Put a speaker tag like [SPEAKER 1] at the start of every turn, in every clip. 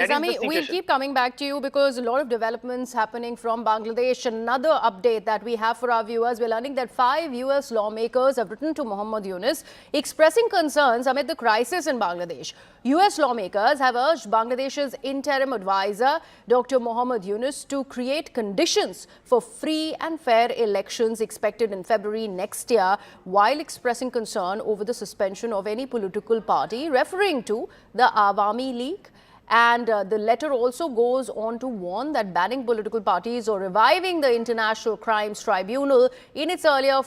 [SPEAKER 1] Isami, we'll keep coming back to you because a lot of developments happening from Bangladesh. Another update that we have for our viewers, we're learning that 5 U.S. lawmakers have written to Mohammad Yunus expressing concerns amid the crisis in Bangladesh. U.S. lawmakers have urged Bangladesh's interim advisor, Dr. Mohammad Yunus, to create conditions for free and fair elections expected in February next year, while expressing concern over the suspension of any political party, referring to the Awami League. And the letter also goes on to warn that banning political parties or reviving the International Crimes Tribunal in its earlier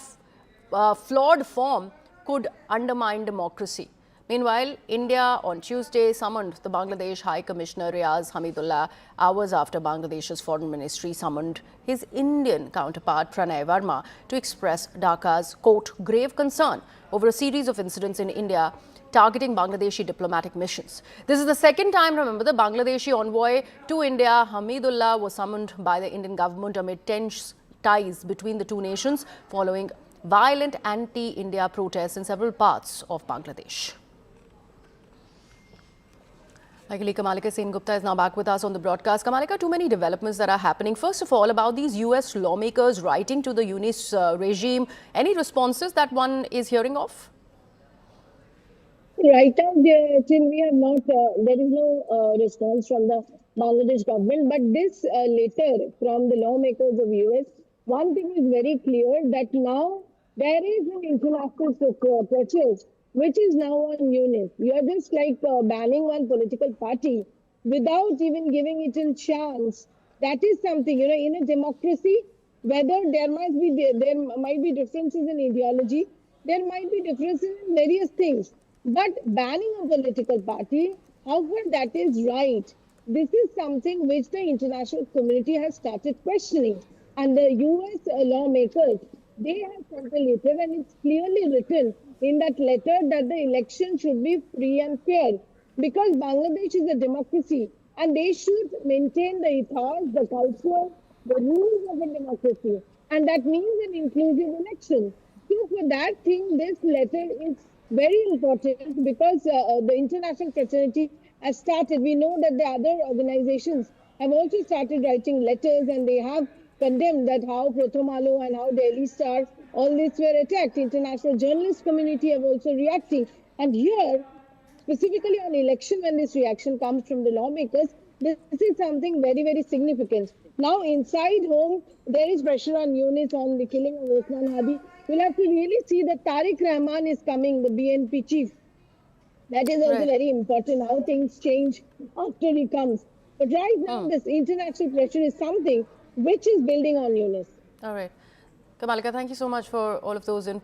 [SPEAKER 1] flawed form could undermine democracy. Meanwhile, India on Tuesday summoned the Bangladesh High Commissioner Riaz Hamidullah hours after Bangladesh's foreign ministry summoned his Indian counterpart Pranay Verma to express Dhaka's, quote, grave concern over a series of incidents in India targeting Bangladeshi diplomatic missions. This is the second time, remember, the Bangladeshi envoy to India, Hamidullah, was summoned by the Indian government amid tense ties between the two nations following violent anti-India protests in several parts of Bangladesh. Luckily, Kamalika Sen Gupta is now back with us on the broadcast. Kamalika, too many developments that are happening. First of all, about these U.S. lawmakers writing to the Yunus regime. Any responses that one is hearing of?
[SPEAKER 2] Right now, still we have not, there is no response from the Bangladesh government. But this letter from the lawmakers of US, one thing is very clear that now there is an international pressure which is now on Yunus. You are just like banning one political party without even giving it a chance. That is something, you know, in a democracy, whether there might be differences in ideology, there might be differences in various things. But banning a political party, however that is right, this is something which the international community has started questioning. And the US lawmakers, they have sent a letter, and it's clearly written in that letter that the election should be free and fair. Because Bangladesh is a democracy and they should maintain the ethos, the culture, the rules of a democracy. And that means an inclusive election. So for that thing, this letter is very important because the international fraternity has started. We know that the other organizations have also started writing letters, and they have condemned that how Prothomalo and how Daily Star, all this were attacked. International journalist community have also reacting. And here, specifically on election, when this reaction comes from the lawmakers, this is something very, very significant. Now, inside home, there is pressure on Yunus on the killing of Osman Hadi. We'll have to really see that Tariq Rahman is coming, the BNP chief. That is also very important, how things change after he comes. But right now, this international pressure is something which is building on Yunus.
[SPEAKER 1] All right. Kamalika, thank you so much for all of those inputs.